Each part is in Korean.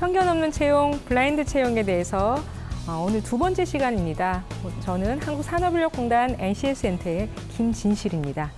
편견 없는 채용, 블라인드 채용에 대해서 오늘 두 번째 시간입니다. 저는 한국산업인력공단 NCS센터의 김진실입니다.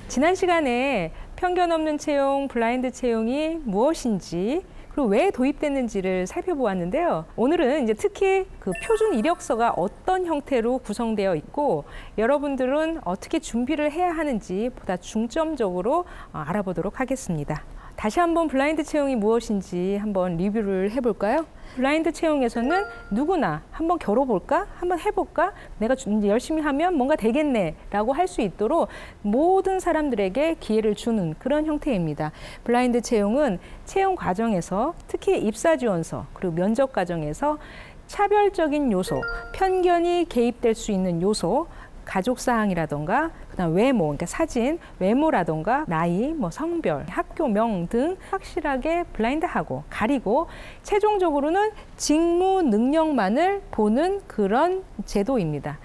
지난 시간에 편견 없는 채용, 블라인드 채용이 무엇인지 그리고 왜 도입됐는지를 살펴보았는데요. 오늘은 이제 특히 그 표준 이력서가 어떤 형태로 구성되어 있고 여러분들은 어떻게 준비를 해야 하는지 보다 중점적으로 알아보도록 하겠습니다. 다시 한번 블라인드 채용이 무엇인지 한번 리뷰를 해볼까요? 블라인드 채용에서는 누구나 한번 겨뤄볼까? 한번 해볼까? 내가 열심히 하면 뭔가 되겠네 라고 할 수 있도록 모든 사람들에게 기회를 주는 그런 형태입니다. 블라인드 채용은 채용 과정에서 특히 입사 지원서 그리고 면접 과정에서 차별적인 요소, 편견이 개입될 수 있는 요소, 가족사항이라던가 그다음 외모, 그러니까 사진, 외모라던가 나이, 성별, 학교명 등 확실하게 블라인드하고 가리고 최종적으로는 직무 능력만을 보는 그런 제도입니다.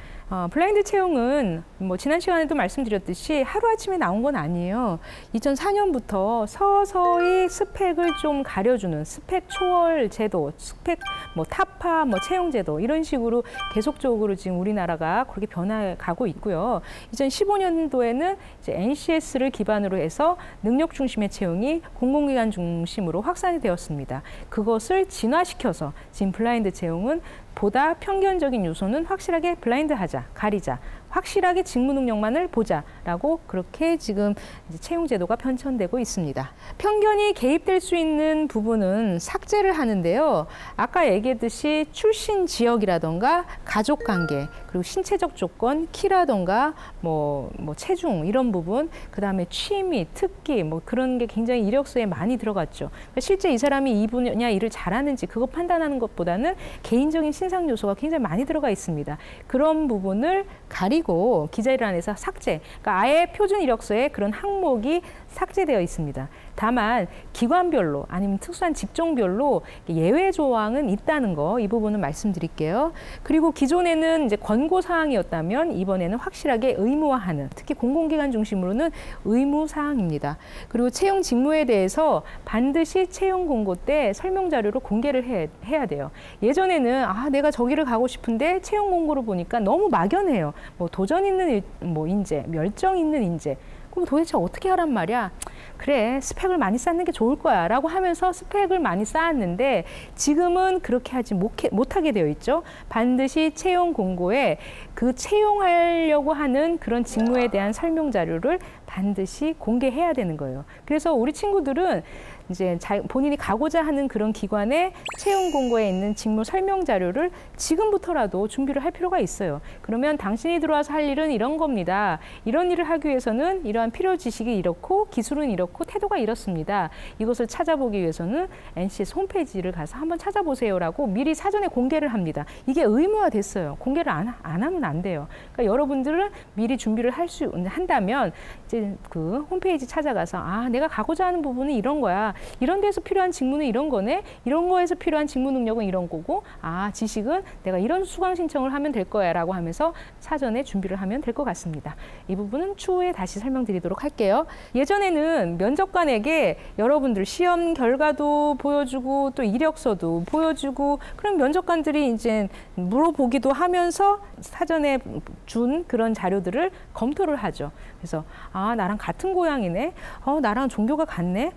블라인드 채용은 지난 시간에도 말씀드렸듯이 하루아침에 나온 건 아니에요. 2004년부터 서서히 스펙을 좀 가려주는 스펙 초월 제도, 스펙 타파 채용 제도 이런 식으로 계속적으로 지금 우리나라가 그렇게 변화가고 있고요. 2015년도에는 이제 NCS를 기반으로 해서 능력 중심의 채용이 공공기관 중심으로 확산이 되었습니다. 그것을 진화시켜서 지금 블라인드 채용은 보다 편견적인 요소는 확실하게 블라인드하자, 가리자, 확실하게 직무 능력만을 보자라고 그렇게 지금 이제 채용 제도가 편찬되고 있습니다. 편견이 개입될 수 있는 부분은 삭제를 하는데요. 아까 얘기했듯이 출신 지역이라던가 가족 관계, 그리고 신체적 조건, 키라던가 체중 이런 부분, 그다음에 취미, 특기 그런 게 굉장히 이력서에 많이 들어갔죠. 그러니까 실제 이 사람이 이 분야 일을 잘하는지 그거 판단하는 것보다는 개인적인 신상 요소가 굉장히 많이 들어가 있습니다. 그런 부분을 가리고 기자일안에서 삭제, 그러니까 아예 표준 이력서에 그런 항목이 삭제되어 있습니다. 다만 기관별로 아니면 특수한 직종별로 예외 조항은 있다는 거, 이 부분은 말씀드릴게요. 그리고 기존에는 이제 권고 사항이었다면 이번에는 확실하게 의무화하는, 특히 공공기관 중심으로는 의무 사항입니다. 그리고 채용 직무에 대해서 반드시 채용 공고 때 설명 자료로 공개를 해야 돼요. 예전에는 내가 저기를 가고 싶은데 채용 공고를 보니까 너무 막연해요. 도전 있는 인재, 멸정 있는 인재. 그럼 도대체 어떻게 하란 말이야? 그래, 스펙을 많이 쌓는 게 좋을 거야 라고 하면서 스펙을 많이 쌓았는데 지금은 그렇게 하지 못하게 되어 있죠. 반드시 채용 공고에 그 채용하려고 하는 그런 직무에 대한 설명 자료를 반드시 공개해야 되는 거예요. 그래서 우리 친구들은 이제 본인이 가고자 하는 그런 기관의 채용 공고에 있는 직무 설명 자료를 지금부터라도 준비를 할 필요가 있어요. 그러면 당신이 들어와서 할 일은 이런 겁니다. 이런 일을 하기 위해서는 이러한 필요 지식이 이렇고 기술은 이렇고 태도가 이렇습니다. 이것을 찾아보기 위해서는 NCS 홈페이지를 가서 한번 찾아보세요라고 미리 사전에 공개를 합니다. 이게 의무화 됐어요. 공개를 안 하면 안 돼요. 그러니까 여러분들은 미리 준비를 한다면 이제 그 홈페이지 찾아가서 내가 가고자 하는 부분은 이런 거야. 이런 데서 필요한 직무는 이런 거네. 이런 거에서 필요한 직무 능력은 이런 거고 지식은 내가 이런 수강 신청을 하면 될 거야 라고 하면서 사전에 준비를 하면 될 것 같습니다. 이 부분은 추후에 다시 설명드리도록 할게요. 예전에는 면접관에게 여러분들 시험 결과도 보여주고 또 이력서도 보여주고 그런 면접관들이 이제 물어보기도 하면서 사전에 준 그런 자료들을 검토를 하죠. 그래서 나랑 같은 고향이네. 나랑 종교가 같네.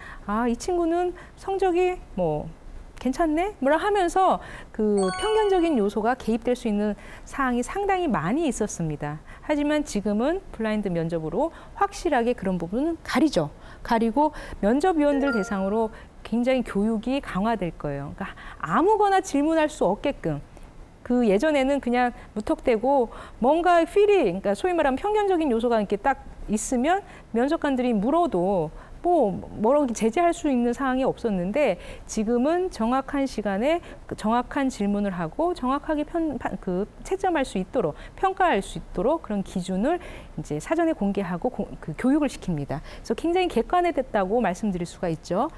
이 친구는 성적이 괜찮네? 하면서 그 편견적인 요소가 개입될 수 있는 사항이 상당히 많이 있었습니다. 하지만 지금은 블라인드 면접으로 확실하게 그런 부분은 가리고 면접위원들 대상으로 굉장히 교육이 강화될 거예요. 그러니까 아무거나 질문할 수 없게끔. 그 예전에는 그냥 무턱대고 뭔가 그러니까 소위 말하면 편견적인 요소가 이렇게 딱 있으면 면접관들이 물어도 뭐라고 제재할 수 있는 사항이 없었는데 지금은 정확한 시간에 정확한 질문을 하고 정확하게 채점할 수 있도록 평가할 수 있도록 그런 기준을 이제 사전에 공개하고 교육을 시킵니다. 그래서 굉장히 객관화됐다고 말씀드릴 수가 있죠.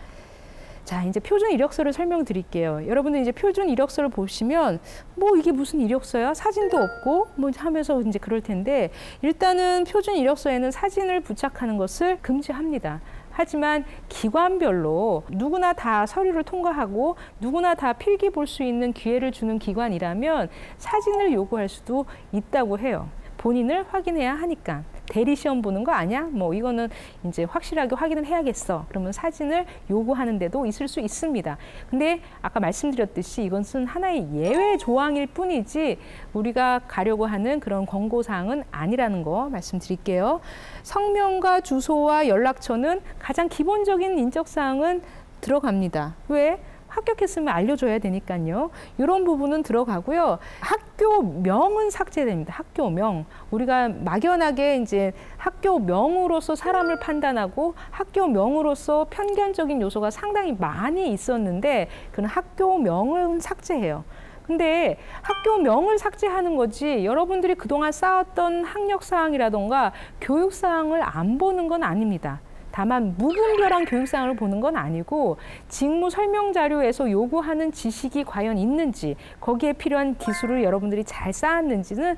자, 이제 표준 이력서를 설명드릴게요. 여러분들 이제 표준 이력서를 보시면 뭐 이게 무슨 이력서야? 사진도 없고 뭐 하면서 이제 그럴 텐데 일단은 표준 이력서에는 사진을 부착하는 것을 금지합니다. 하지만 기관별로 누구나 다 서류를 통과하고 누구나 다 필기 볼 수 있는 기회를 주는 기관이라면 사진을 요구할 수도 있다고 해요. 본인을 확인해야 하니까. 대리 시험 보는 거 아니야? 뭐 이거는 이제 확실하게 확인을 해야겠어. 그러면 사진을 요구하는 데도 있을 수 있습니다. 근데 아까 말씀드렸듯이 이것은 하나의 예외 조항일 뿐이지 우리가 가려고 하는 그런 권고사항은 아니라는 거 말씀드릴게요. 성명과 주소와 연락처는 가장 기본적인 인적사항은 들어갑니다. 왜? 합격했으면 알려줘야 되니까요. 이런 부분은 들어가고요. 학교명은 삭제됩니다. 학교명. 우리가 막연하게 이제 학교명으로서 사람을 판단하고 학교명으로서 편견적인 요소가 상당히 많이 있었는데 그는 학교명은 삭제해요. 근데 학교명을 삭제하는 거지 여러분들이 그동안 쌓았던 학력사항이라던가 교육사항을 안 보는 건 아닙니다. 다만 무분별한 교육사항을 보는 건 아니고 직무 설명 자료에서 요구하는 지식이 과연 있는지 거기에 필요한 기술을 여러분들이 잘 쌓았는지는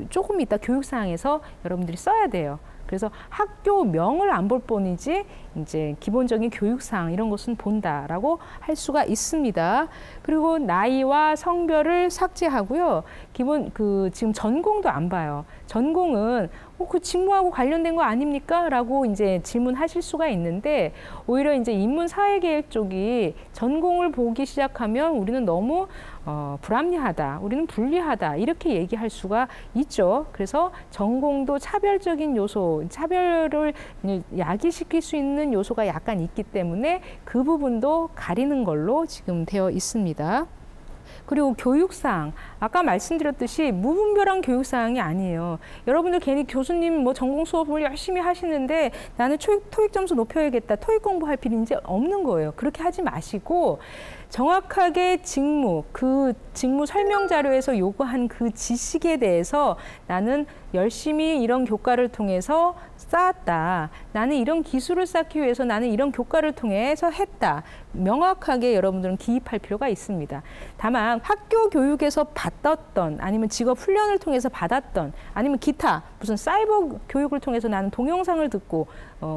조금 이따 교육사항에서 여러분들이 써야 돼요. 그래서 학교명을 안 볼 뿐이지 이제 기본적인 교육사항 이런 것은 본다라고 할 수가 있습니다. 그리고 나이와 성별을 삭제하고요. 지금 전공도 안 봐요. 전공은 그 직무하고 관련된 거 아닙니까? 라고 이제 질문하실 수가 있는데 오히려 이제 인문사회계획 쪽이 전공을 보기 시작하면 우리는 너무 불합리하다, 우리는 불리하다 이렇게 얘기할 수가 있죠. 그래서 전공도 차별적인 요소, 차별을 야기시킬 수 있는 요소가 약간 있기 때문에 그 부분도 가리는 걸로 지금 되어 있습니다. 그리고 교육사항, 아까 말씀드렸듯이 무분별한 교육사항이 아니에요. 여러분들 괜히 교수님 뭐 전공 수업을 열심히 하시는데 나는 토익 점수 높여야겠다, 토익 공부할 필요 이제 없는 거예요. 그렇게 하지 마시고 정확하게 그 직무 설명 자료에서 요구한 그 지식에 대해서 나는 열심히 이런 교과를 통해서 쌓았다. 나는 이런 기술을 쌓기 위해서 나는 이런 교과를 통해서 했다. 명확하게 여러분들은 기입할 필요가 있습니다. 다만 학교 교육에서 받았던 아니면 직업 훈련을 통해서 받았던 아니면 기타 무슨 사이버 교육을 통해서 나는 동영상을 듣고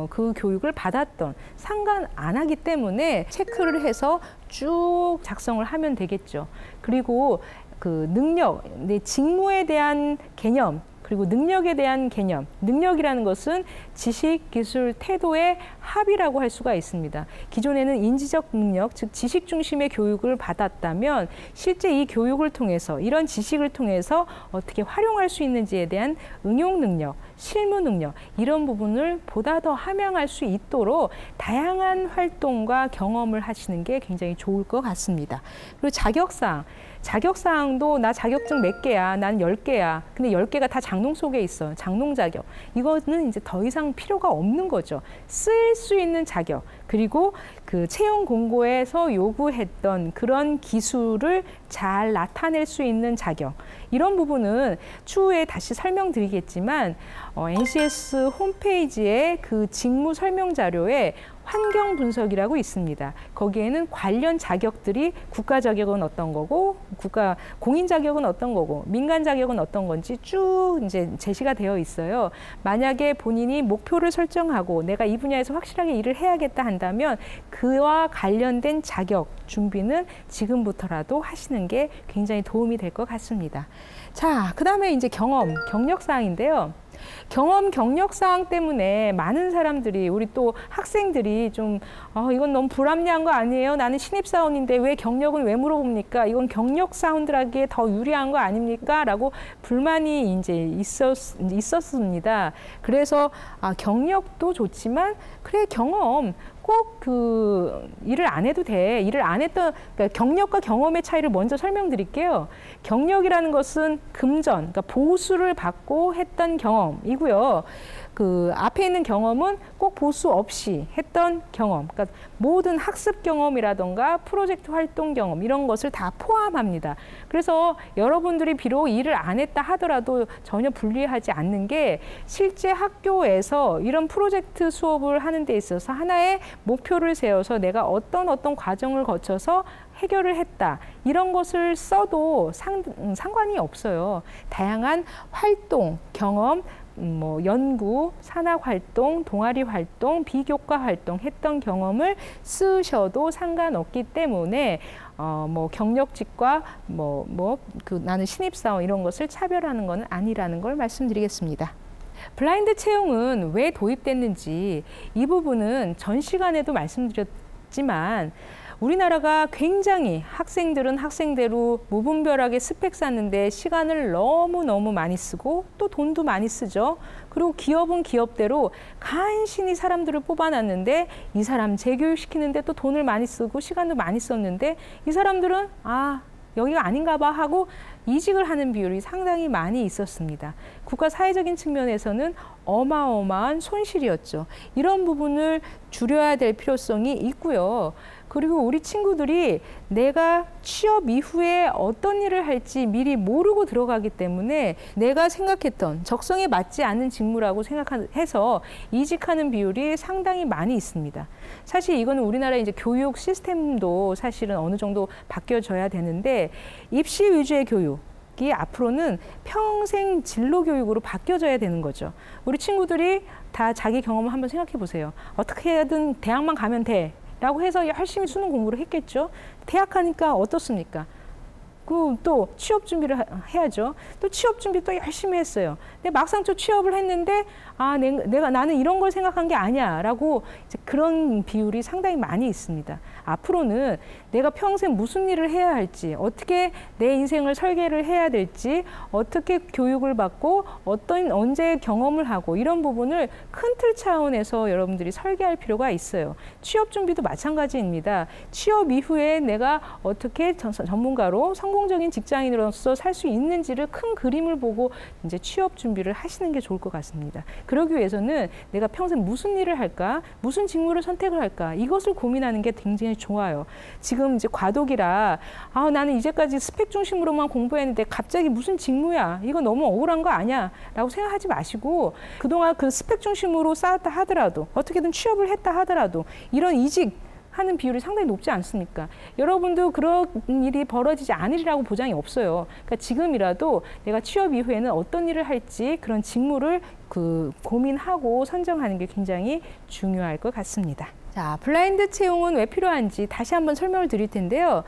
그 교육을 받았던 상관 안 하기 때문에 체크를 해서 쭉 작성을 하면 되겠죠. 그리고 그 능력, 내 직무에 대한 개념 그리고 능력에 대한 개념, 능력이라는 것은 지식, 기술, 태도의 합이라고 할 수가 있습니다. 기존에는 인지적 능력, 즉 지식 중심의 교육을 받았다면 실제 이 교육을 통해서 이런 지식을 통해서 어떻게 활용할 수 있는지에 대한 응용 능력, 실무 능력 이런 부분을 보다 더 함양할 수 있도록 다양한 활동과 경험을 하시는 게 굉장히 좋을 것 같습니다. 그리고 자격사항도 나 자격증 몇 개야? 난 10개야. 근데 10개가 다 장롱 속에 있어. 장롱 자격. 이거는 이제 더 이상 필요가 없는 거죠. 쓸 수 있는 자격. 그리고 그 채용 공고에서 요구했던 그런 기술을 잘 나타낼 수 있는 자격. 이런 부분은 추후에 다시 설명드리겠지만 NCS 홈페이지에 그 직무 설명 자료에 환경 분석이라고 있습니다. 거기에는 관련 자격들이 국가 자격은 어떤 거고, 공인 자격은 어떤 거고, 민간 자격은 어떤 건지 쭉 이제 제시가 되어 있어요. 만약에 본인이 목표를 설정하고 내가 이 분야에서 확실하게 일을 해야겠다 한다면 그와 관련된 자격 준비는 지금부터라도 하시는 게 굉장히 도움이 될 것 같습니다. 자, 그다음에 이제 경력 사항인데요. 경력 사항 때문에 많은 사람들이 우리 또 학생들이 좀 이건 너무 불합리한 거 아니에요? 나는 신입사원인데 왜 경력은 왜 물어봅니까? 이건 경력 사원들에게 더 유리한 거 아닙니까? 라고 불만이 이제 있었습니다. 그래서 경력도 좋지만 그래 경험 꼭 일을 안 해도 돼. 일을 안 했던 그러니까 경력과 경험의 차이를 먼저 설명드릴게요. 경력이라는 것은 금전, 그러니까 보수를 받고 했던 경험이고요. 그 앞에 있는 경험은 꼭 보수 없이 했던 경험, 그러니까 모든 학습 경험이라던가 프로젝트 활동 경험 이런 것을 다 포함합니다. 그래서 여러분들이 비록 일을 안 했다 하더라도 전혀 불리하지 않는 게 실제 학교에서 이런 프로젝트 수업을 하는 데 있어서 하나의 목표를 세워서 내가 어떤 과정을 거쳐서 해결을 했다. 이런 것을 써도 상관이 없어요. 다양한 활동, 경험, 연구, 산학 활동, 동아리 활동, 비교과 활동 했던 경험을 쓰셔도 상관없기 때문에 경력직과 나는 신입사원 이런 것을 차별하는 건 아니라는 걸 말씀드리겠습니다. 블라인드 채용은 왜 도입됐는지 이 부분은 전 시간에도 말씀드렸지만 우리나라가 굉장히 학생들은 학생대로 무분별하게 스펙 쌓는데 시간을 너무너무 많이 쓰고 또 돈도 많이 쓰죠. 그리고 기업은 기업대로 간신히 사람들을 뽑아놨는데 이 사람 재교육시키는데 또 돈을 많이 쓰고 시간도 많이 썼는데 이 사람들은 여기가 아닌가 봐 하고 이직을 하는 비율이 상당히 많이 있었습니다. 국가 사회적인 측면에서는 어마어마한 손실이었죠. 이런 부분을 줄여야 될 필요성이 있고요. 그리고 우리 친구들이 내가 취업 이후에 어떤 일을 할지 미리 모르고 들어가기 때문에 내가 생각했던 적성에 맞지 않는 직무라고 생각해서 이직하는 비율이 상당히 많이 있습니다. 사실 이거는 우리나라의 이제 교육 시스템도 사실은 어느 정도 바뀌어져야 되는데 입시 위주의 교육이 앞으로는 평생 진로 교육으로 바뀌어져야 되는 거죠. 우리 친구들이 다 자기 경험을 한번 생각해 보세요. 어떻게 해든 대학만 가면 돼. 라고 해서 열심히 수능 공부를 했겠죠. 대학 가니까 어떻습니까? 또 취업 준비를 해야죠. 또 취업 준비 또 열심히 했어요. 근데 막상 또 취업을 했는데 나는 이런 걸 생각한 게 아니야 라고 이제 그런 비율이 상당히 많이 있습니다. 앞으로는 내가 평생 무슨 일을 해야 할지, 어떻게 내 인생을 설계를 해야 될지, 어떻게 교육을 받고 언제 경험을 하고 이런 부분을 큰 틀 차원에서 여러분들이 설계할 필요가 있어요. 취업 준비도 마찬가지입니다. 취업 이후에 내가 어떻게 전문가로 성공적인 직장인으로서 살 수 있는지를 큰 그림을 보고 이제 취업 준비를 하시는 게 좋을 것 같습니다. 그러기 위해서는 내가 평생 무슨 일을 할까, 무슨 직무를 선택을 할까 이것을 고민하는 게 굉장히 좋아요. 지금 이제 과도기라 나는 이제까지 스펙 중심으로만 공부했는데 갑자기 무슨 직무야? 이거 너무 억울한 거 아니야? 라고 생각하지 마시고 그동안 그 스펙 중심으로 쌓았다 하더라도 어떻게든 취업을 했다 하더라도 이런 이직 하는 비율이 상당히 높지 않습니까? 여러분도 그런 일이 벌어지지 않으리라고 보장이 없어요. 그러니까 지금이라도 내가 취업 이후에는 어떤 일을 할지 그런 직무를 고민하고 선정하는 게 굉장히 중요할 것 같습니다. 자, 블라인드 채용은 왜 필요한지 다시 한번 설명을 드릴 텐데요.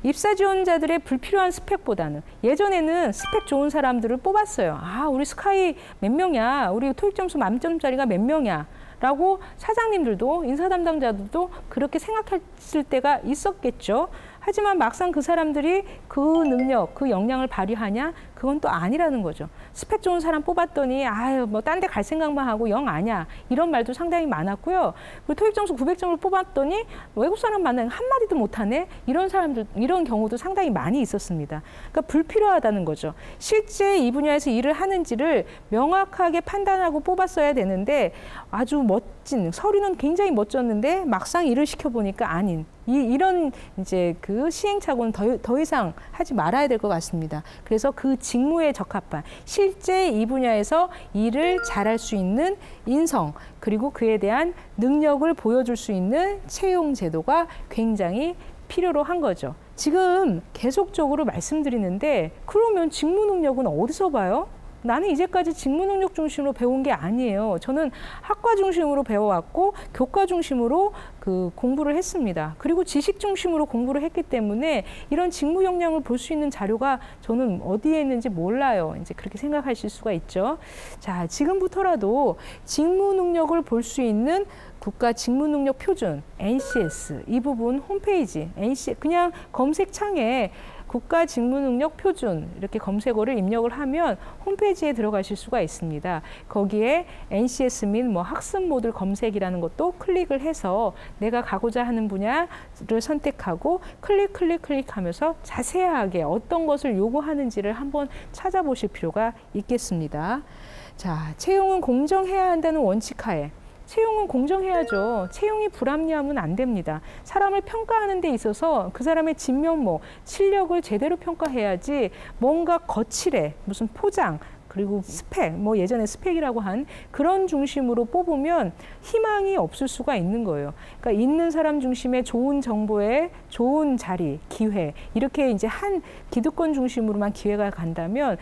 입사 지원자들의 불필요한 스펙보다는 예전에는 스펙 좋은 사람들을 뽑았어요. 우리 스카이 몇 명이야? 우리 토익 점수 만점짜리가 몇 명이야? 라고 사장님들도 인사 담당자들도 그렇게 생각했을 때가 있었겠죠. 하지만 막상 그 사람들이 그 능력, 그 역량을 발휘하냐? 그건 또 아니라는 거죠. 스펙 좋은 사람 뽑았더니 딴 데 갈 생각만 하고 영 아냐 이런 말도 상당히 많았고요. 그리고 토익 점수 900점을 뽑았더니 외국 사람 만나면 한마디도 못하네 이런 경우도 상당히 많이 있었습니다. 그러니까 불필요하다는 거죠. 실제 이 분야에서 일을 하는지를 명확하게 판단하고 뽑았어야 되는데 아주 멋진 서류는 굉장히 멋졌는데 막상 일을 시켜보니까 아닌 이런 이제 그 시행착오는 더 이상 하지 말아야 될 것 같습니다. 그래서 그 직무에 적합한 실제 이 분야에서 일을 잘할 수 있는 인성 그리고 그에 대한 능력을 보여줄 수 있는 채용 제도가 굉장히 필요로 한 거죠. 지금 계속적으로 말씀드리는데 그러면 직무 능력은 어디서 봐요? 나는 이제까지 직무 능력 중심으로 배운 게 아니에요. 저는 학과 중심으로 배워왔고 교과 중심으로 공부를 했습니다. 그리고 지식 중심으로 공부를 했기 때문에 이런 직무 역량을 볼 수 있는 자료가 저는 어디에 있는지 몰라요. 이제 그렇게 생각하실 수가 있죠. 자, 지금부터라도 직무 능력을 볼 수 있는 국가 직무능력 표준 NCS 이 부분 홈페이지 그냥 검색창에 국가 직무능력 표준 이렇게 검색어를 입력을 하면 홈페이지에 들어가실 수가 있습니다. 거기에 NCS 및 학습 모듈 검색이라는 것도 클릭을 해서 내가 가고자 하는 분야를 선택하고 클릭하면서 자세하게 어떤 것을 요구하는지를 한번 찾아보실 필요가 있겠습니다. 자, 채용은 공정해야 한다는 원칙하에 채용은 공정해야죠. 채용이 불합리하면 안 됩니다. 사람을 평가하는 데 있어서 그 사람의 진면목, 실력을 제대로 평가해야지 뭔가 거칠해, 무슨 포장, 그리고 스펙, 뭐 예전에 스펙이라고 한 그런 중심으로 뽑으면 희망이 없을 수가 있는 거예요. 그러니까 있는 사람 중심의 좋은 정보에 좋은 자리, 기회, 이렇게 이제 한 기득권 중심으로만 기회가 간다면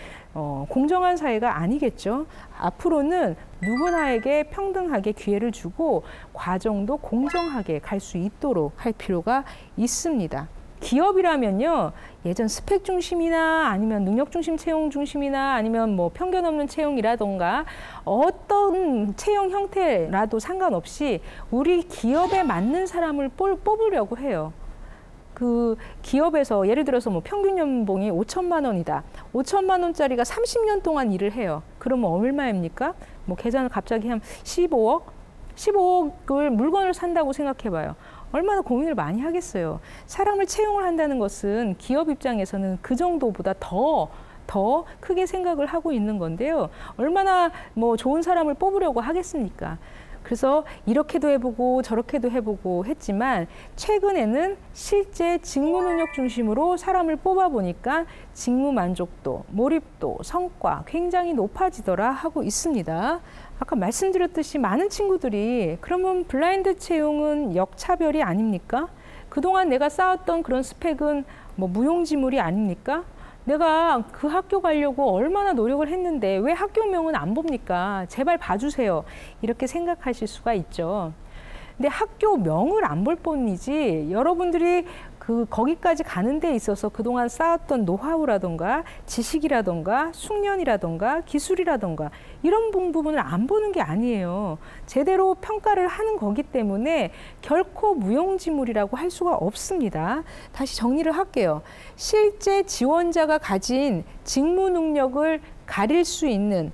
공정한 사회가 아니겠죠. 앞으로는 누구나에게 평등하게 기회를 주고 과정도 공정하게 갈 수 있도록 할 필요가 있습니다. 기업이라면요, 예전 스펙 중심이나 아니면 능력 중심 채용 중심이나 아니면 뭐 편견 없는 채용이라던가 어떤 채용 형태라도 상관없이 우리 기업에 맞는 사람을 뽑으려고 해요. 그 기업에서 예를 들어서 뭐 평균 연봉이 5천만 원이다. 5천만 원짜리가 30년 동안 일을 해요. 그러면 얼마입니까? 뭐 계산을 갑자기 한 15억? 15억을 물건을 산다고 생각해봐요. 얼마나 고민을 많이 하겠어요. 사람을 채용을 한다는 것은 기업 입장에서는 그 정도보다 더 크게 생각을 하고 있는 건데요. 얼마나 뭐 좋은 사람을 뽑으려고 하겠습니까? 그래서 이렇게도 해보고 저렇게도 해보고 했지만 최근에는 실제 직무 능력 중심으로 사람을 뽑아보니까 직무 만족도, 몰입도, 성과 굉장히 높아지더라 하고 있습니다. 아까 말씀드렸듯이 많은 친구들이 그러면 블라인드 채용은 역차별이 아닙니까? 그동안 내가 쌓았던 그런 스펙은 뭐 무용지물이 아닙니까? 내가 그 학교 가려고 얼마나 노력을 했는데 왜 학교명은 안 봅니까? 제발 봐주세요. 이렇게 생각하실 수가 있죠. 근데 학교명을 안 볼 뿐이지 여러분들이 거기까지 가는 데 있어서 그동안 쌓았던 노하우라던가 지식이라던가 숙련이라던가 기술이라던가 이런 부분을 안 보는 게 아니에요. 제대로 평가를 하는 거기 때문에 결코 무용지물이라고 할 수가 없습니다. 다시 정리를 할게요. 실제 지원자가 가진 직무 능력을 가릴 수 있는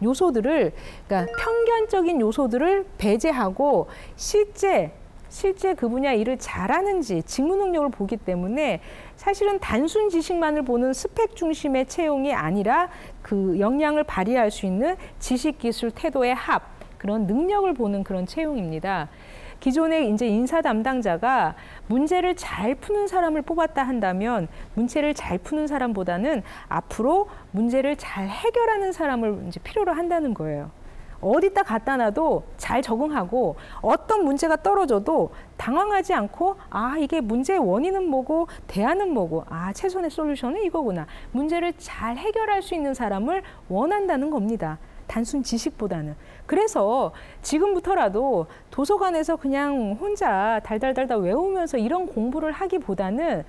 요소들을, 그러니까 편견적인 요소들을 배제하고 실제 그 분야 일을 잘하는지 직무 능력을 보기 때문에 사실은 단순 지식만을 보는 스펙 중심의 채용이 아니라 그 역량을 발휘할 수 있는 지식, 기술, 태도의 합, 그런 능력을 보는 그런 채용입니다. 기존의 이제 인사 담당자가 문제를 잘 푸는 사람을 뽑았다 한다면 문제를 잘 푸는 사람보다는 앞으로 문제를 잘 해결하는 사람을 이제 필요로 한다는 거예요. 어디다 갖다 놔도 잘 적응하고 어떤 문제가 떨어져도 당황하지 않고 이게 문제의 원인은 뭐고 대안은 뭐고 최선의 솔루션은 이거구나. 문제를 잘 해결할 수 있는 사람을 원한다는 겁니다. 단순 지식보다는. 그래서 지금부터라도 도서관에서 그냥 혼자 달달달달 외우면서 이런 공부를 하기보다는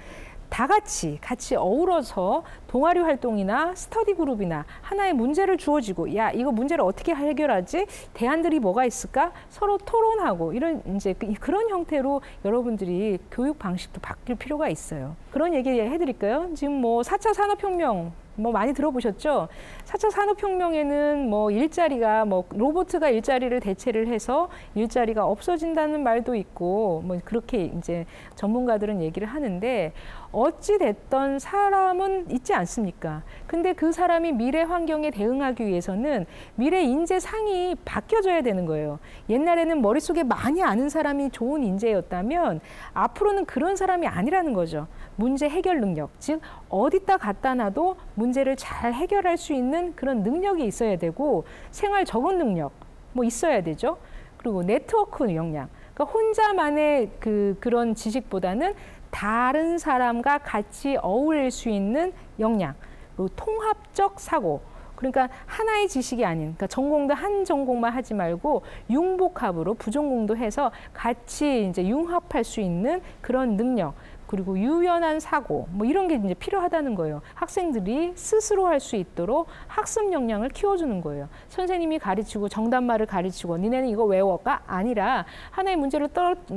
다 같이 어우러서 동아리 활동이나 스터디 그룹이나 하나의 문제를 주어지고 이거 문제를 어떻게 해결하지? 대안들이 뭐가 있을까? 서로 토론하고 이런 이제 그런 형태로 여러분들이 교육 방식도 바뀔 필요가 있어요. 그런 얘기 해드릴까요? 지금 뭐 4차 산업혁명 뭐 많이 들어보셨죠? 4차 산업혁명에는 뭐 일자리가 로봇가 일자리를 대체를 해서 일자리가 없어진다는 말도 있고 뭐 그렇게 이제 전문가들은 얘기를 하는데 어찌 됐던 사람은 있지 않습니까? 근데 그 사람이 미래 환경에 대응하기 위해서는 미래 인재상이 바뀌어져야 되는 거예요. 옛날에는 머릿속에 많이 아는 사람이 좋은 인재였다면 앞으로는 그런 사람이 아니라는 거죠. 문제 해결 능력, 즉 어디다 갖다 놔도 문제를 잘 해결할 수 있는 그런 능력이 있어야 되고 생활 적응 능력 뭐 있어야 되죠. 그리고 네트워크 역량, 그러니까 혼자만의 그런 지식보다는 다른 사람과 같이 어울릴 수 있는 역량, 그리고 통합적 사고. 그러니까 하나의 지식이 아닌, 그러니까 전공도 한 전공만 하지 말고 융복합으로 부전공도 해서 같이 이제 융합할 수 있는 그런 능력. 그리고 유연한 사고 뭐 이런 게 이제 필요하다는 거예요. 학생들이 스스로 할 수 있도록 학습 역량을 키워주는 거예요. 선생님이 가르치고 정답말을 가르치고 니네는 이거 외워가 아니라 하나의 문제를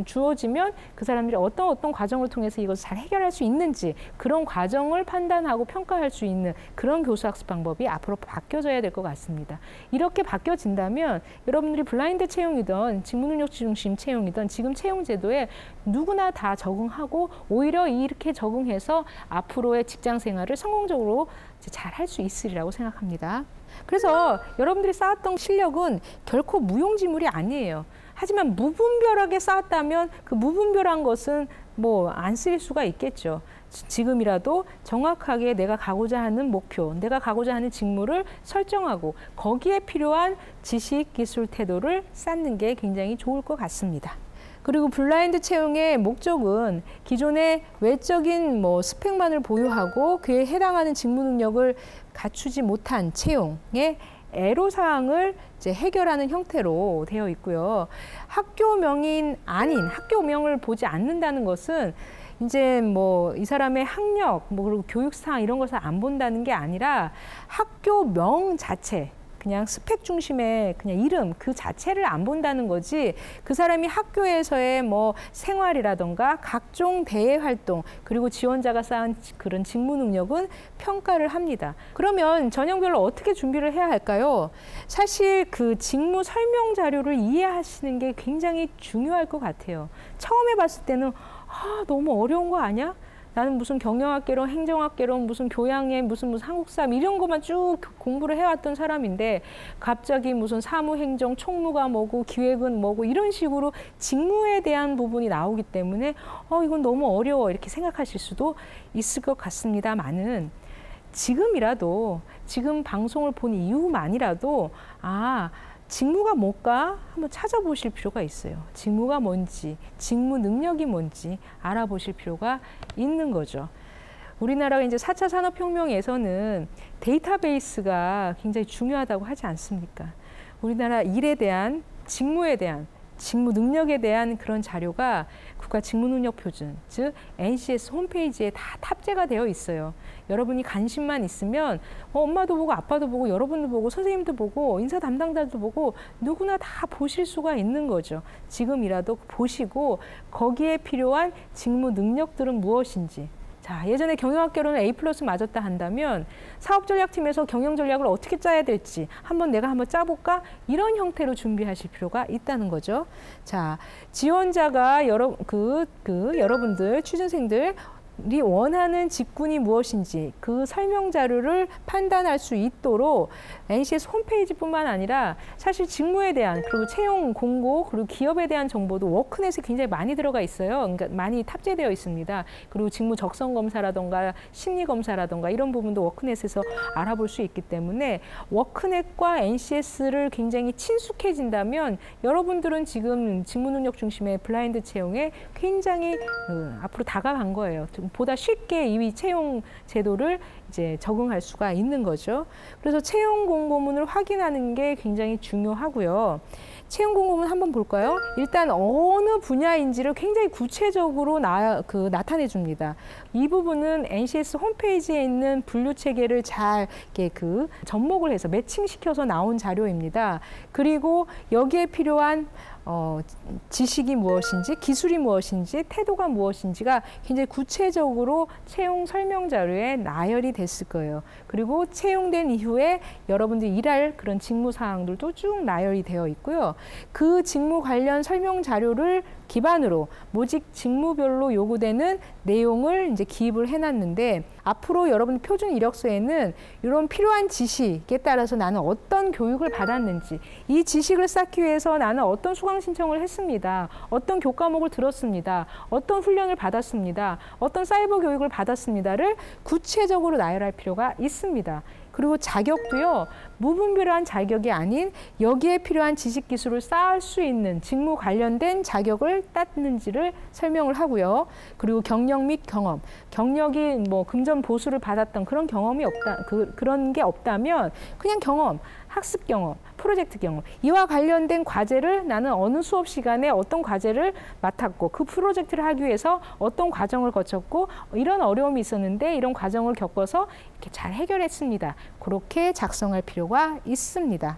주어지면 그 사람들이 어떤 과정을 통해서 이것을 잘 해결할 수 있는지 그런 과정을 판단하고 평가할 수 있는 그런 교수 학습 방법이 앞으로 바뀌어져야 될 것 같습니다. 이렇게 바뀌어진다면 여러분들이 블라인드 채용이든 직무능력 중심 채용이든 지금 채용 제도에 누구나 다 적응하고 오히려 이렇게 적응해서 앞으로의 직장 생활을 성공적으로 잘 할 수 있으리라고 생각합니다. 그래서 여러분들이 쌓았던 실력은 결코 무용지물이 아니에요. 하지만 무분별하게 쌓았다면 그 무분별한 것은 뭐 안 쓰일 수가 있겠죠. 지금이라도 정확하게 내가 가고자 하는 목표, 내가 가고자 하는 직무를 설정하고 거기에 필요한 지식, 기술, 태도를 쌓는 게 굉장히 좋을 것 같습니다. 그리고 블라인드 채용의 목적은 기존의 외적인 스펙만을 보유하고 그에 해당하는 직무 능력을 갖추지 못한 채용의 애로사항을 이제 해결하는 형태로 되어 있고요. 학교명인 아닌 학교명을 보지 않는다는 것은 이제 이 사람의 학력, 그리고 교육사항 이런 것을 안 본다는 게 아니라 학교명 자체, 그냥 스펙 중심의 그냥 이름 그 자체를 안 본다는 거지, 그 사람이 학교에서의 생활이라던가 각종 대외 활동 그리고 지원자가 쌓은 그런 직무 능력은 평가를 합니다. 그러면 전형별로 어떻게 준비를 해야 할까요? 사실 그 직무 설명 자료를 이해하시는 게 굉장히 중요할 것 같아요. 처음에 봤을 때는 너무 어려운 거 아니야? 나는 무슨 경영학개론, 행정학개론, 무슨 교양에 무슨 한국사 이런 것만 쭉 공부를 해왔던 사람인데 갑자기 무슨 사무행정, 총무가 뭐고 기획은 뭐고 이런 식으로 직무에 대한 부분이 나오기 때문에 이건 너무 어려워 이렇게 생각하실 수도 있을 것 같습니다만은 지금이라도 지금 방송을 본 이후만이라도 직무가 뭘까 한번 찾아보실 필요가 있어요. 직무가 뭔지, 직무 능력이 뭔지 알아보실 필요가 있는 거죠. 우리나라가 이제 4차 산업혁명에서는 데이터베이스가 굉장히 중요하다고 하지 않습니까? 우리나라 일에 대한, 직무에 대한, 직무 능력에 대한 그런 자료가 국가직무능력표준, 즉 NCS 홈페이지에 다 탑재가 되어 있어요. 여러분이 관심만 있으면 엄마도 보고 아빠도 보고 여러분도 보고 선생님도 보고 인사 담당자도 보고 누구나 다 보실 수가 있는 거죠. 지금이라도 보시고 거기에 필요한 직무 능력들은 무엇인지. 자, 예전에 경영학개론을 A+ 맞았다 한다면 사업전략팀에서 경영전략을 어떻게 짜야 될지 내가 한번 짜볼까? 이런 형태로 준비하실 필요가 있다는 거죠. 자, 지원자가 여러분들, 취준생들 이 원하는 직군이 무엇인지 그 설명 자료를 판단할 수 있도록 NCS 홈페이지뿐만 아니라 사실 직무에 대한 그리고 채용 공고 그리고 기업에 대한 정보도 워크넷에 굉장히 많이 들어가 있어요. 그러니까 많이 탑재되어 있습니다. 그리고 직무 적성 검사라던가 심리 검사라던가 이런 부분도 워크넷에서 알아볼 수 있기 때문에 워크넷과 NCS를 굉장히 친숙해진다면 여러분들은 지금 직무 능력 중심의 블라인드 채용에 굉장히 앞으로 다가간 거예요. 보다 쉽게 이 채용 제도를 이제 적응할 수가 있는 거죠. 그래서 채용 공고문을 확인하는 게 굉장히 중요하고요. 채용 공고문 한번 볼까요? 일단 어느 분야인지를 굉장히 구체적으로 나타내 줍니다. 이 부분은 NCS 홈페이지에 있는 분류 체계를 잘 이렇게 접목을 해서 매칭시켜서 나온 자료입니다. 그리고 여기에 필요한 지식이 무엇인지, 기술이 무엇인지, 태도가 무엇인지가 굉장히 구체적으로 채용 설명 자료에 나열이 됐을 거예요. 그리고 채용된 이후에 여러분들이 일할 그런 직무 사항들도 쭉 나열이 되어 있고요. 그 직무 관련 설명 자료를 기반으로 모집 직무별로 요구되는 내용을 이제 기입을 해놨는데 앞으로 여러분 표준 이력서에는 이런 필요한 지식에 따라서 나는 어떤 교육을 받았는지, 이 지식을 쌓기 위해서 나는 어떤 수강 신청을 했습니다. 어떤 교과목을 들었습니다. 어떤 훈련을 받았습니다. 어떤 사이버 교육을 받았습니다를 구체적으로 나열할 필요가 있습니다. 그리고 자격도요, 무분별한 자격이 아닌 여기에 필요한 지식 기술을 쌓을 수 있는 직무 관련된 자격을 땄는지를 설명을 하고요. 그리고 경력 및 경험, 경력이 금전 보수를 받았던 그런 경험이 없다, 그런 게 없다면 그냥 경험, 학습 경험, 프로젝트 경험, 이와 관련된 과제를 나는 어느 수업 시간에 어떤 과제를 맡았고 그 프로젝트를 하기 위해서 어떤 과정을 거쳤고 이런 어려움이 있었는데 이런 과정을 겪어서 이렇게 잘 해결했습니다. 그렇게 작성할 필요가 있습니다.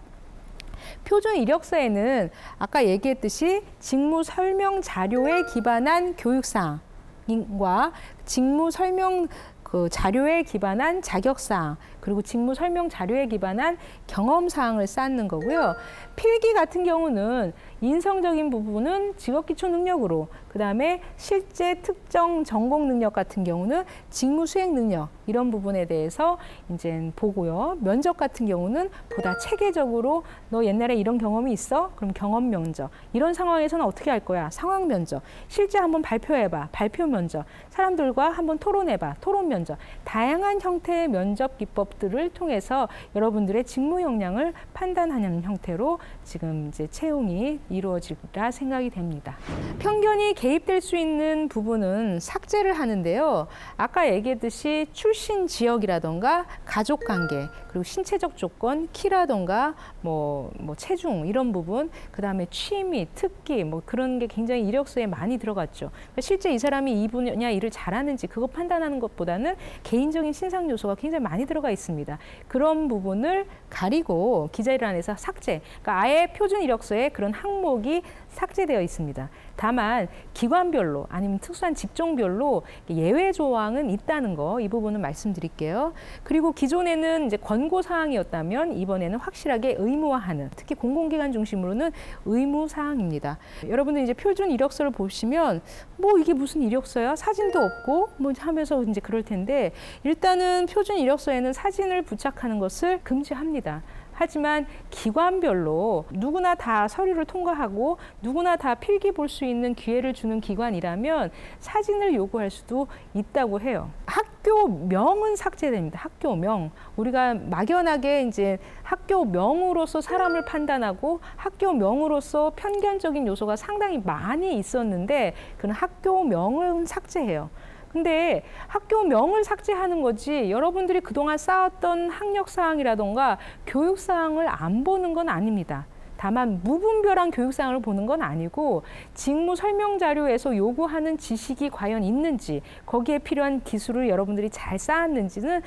표준 이력서에는 아까 얘기했듯이 직무 설명 자료에 기반한 교육사항과 직무 설명 그 자료에 기반한 자격사항, 그리고 직무 설명 자료에 기반한 경험사항을 쌓는 거고요. 필기 같은 경우는 인성적인 부분은 직업기초 능력으로, 그 다음에 실제 특정 전공 능력 같은 경우는 직무 수행 능력, 이런 부분에 대해서 이제 보고요. 면접 같은 경우는 보다 체계적으로 너 옛날에 이런 경험이 있어? 그럼 경험 면접. 이런 상황에서는 어떻게 할 거야? 상황 면접. 실제 한번 발표해봐. 발표 면접. 사람들과 한번 토론해봐. 토론 면접. 다양한 형태의 면접 기법들을 통해서 여러분들의 직무 역량을 판단하는 형태로 지금 이제 채용이 이루어지리라 생각이 됩니다. 편견이 개입될 수 있는 부분은 삭제를 하는데요. 아까 얘기했듯이 출신 지역이라던가 가족관계, 그리고 신체적 조건, 키라던가 뭐 체중 이런 부분, 그 다음에 취미, 특기 뭐 그런 게 굉장히 이력서에 많이 들어갔죠. 그러니까 실제 이 사람이 이 분야 일을 잘하는지 그거 판단하는 것보다는 개인적인 신상 요소가 굉장히 많이 들어가 있습니다. 그런 부분을 가리고 기자일안에서 삭제, 그러니까 아예 표준 이력서에 그런 항목이 삭제되어 있습니다. 다만 기관별로 아니면 특수한 직종별로 예외 조항은 있다는 거, 이 부분은 말씀드릴게요. 그리고 기존에는 이제 권고 사항이었다면 이번에는 확실하게 의무화하는, 특히 공공기관 중심으로는 의무 사항입니다. 여러분들 이제 표준 이력서를 보시면 뭐 이게 무슨 이력서야? 사진도 없고 뭐 하면서 이제 그럴 텐데, 일단은 표준 이력서에는 사진을 부착하는 것을 금지합니다. 하지만 기관별로 누구나 다 서류를 통과하고 누구나 다 필기 볼 수 있는 기회를 주는 기관이라면 사진을 요구할 수도 있다고 해요. 학교명은 삭제됩니다. 학교명. 우리가 막연하게 이제 학교명으로서 사람을 판단하고 학교명으로서 편견적인 요소가 상당히 많이 있었는데 그런 학교명은 삭제해요. 근데 학교명을 삭제하는 거지 여러분들이 그동안 쌓았던 학력사항이라던가 교육사항을 안 보는 건 아닙니다. 다만 무분별한 교육사항을 보는 건 아니고 직무 설명 자료에서 요구하는 지식이 과연 있는지, 거기에 필요한 기술을 여러분들이 잘 쌓았는지는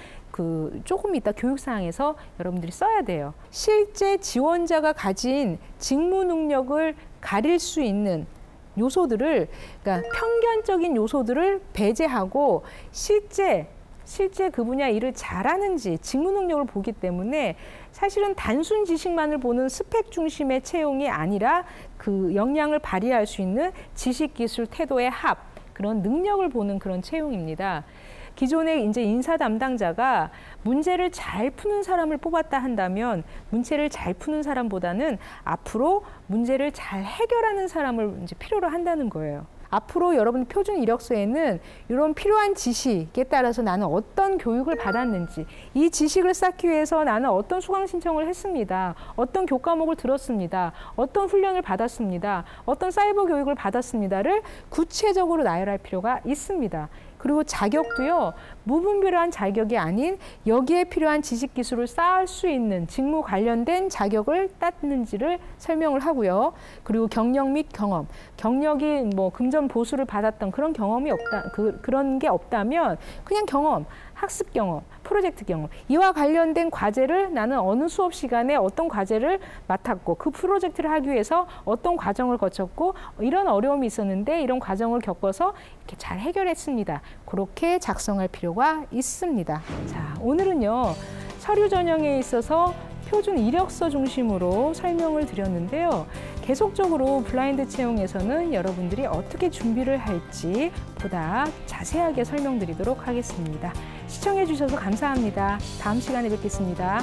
조금 이따 교육사항에서 여러분들이 써야 돼요. 실제 지원자가 가진 직무 능력을 가릴 수 있는 요소들을, 그러니까 편견적인 요소들을 배제하고 실제 그 분야 일을 잘하는지 직무 능력을 보기 때문에 사실은 단순 지식만을 보는 스펙 중심의 채용이 아니라 그 역량을 발휘할 수 있는 지식, 기술, 태도의 합, 그런 능력을 보는 그런 채용입니다. 기존에 이제 인사 담당자가 문제를 잘 푸는 사람을 뽑았다 한다면 문제를 잘 푸는 사람보다는 앞으로 문제를 잘 해결하는 사람을 이제 필요로 한다는 거예요. 앞으로 여러분 표준 이력서에는 이런 필요한 지식에 따라서 나는 어떤 교육을 받았는지, 이 지식을 쌓기 위해서 나는 어떤 수강 신청을 했습니다. 어떤 교과목을 들었습니다. 어떤 훈련을 받았습니다. 어떤 사이버 교육을 받았습니다를 구체적으로 나열할 필요가 있습니다. 그리고 자격도요, 무분별한 자격이 아닌 여기에 필요한 지식 기술을 쌓을 수 있는 직무 관련된 자격을 땄는지를 설명을 하고요. 그리고 경력 및 경험, 경력이 뭐 금전 보수를 받았던 그런 경험이 없다, 그런 게 없다면 그냥 경험, 학습 경험, 프로젝트 경험, 이와 관련된 과제를 나는 어느 수업 시간에 어떤 과제를 맡았고 그 프로젝트를 하기 위해서 어떤 과정을 거쳤고 이런 어려움이 있었는데 이런 과정을 겪어서 이렇게 잘 해결했습니다. 그렇게 작성할 필요가 있습니다. 자, 오늘은요, 서류 전형에 있어서 표준 이력서 중심으로 설명을 드렸는데요. 계속적으로 블라인드 채용에서는 여러분들이 어떻게 준비를 할지 보다 자세하게 설명드리도록 하겠습니다. 시청해 주셔서 감사합니다. 다음 시간에 뵙겠습니다.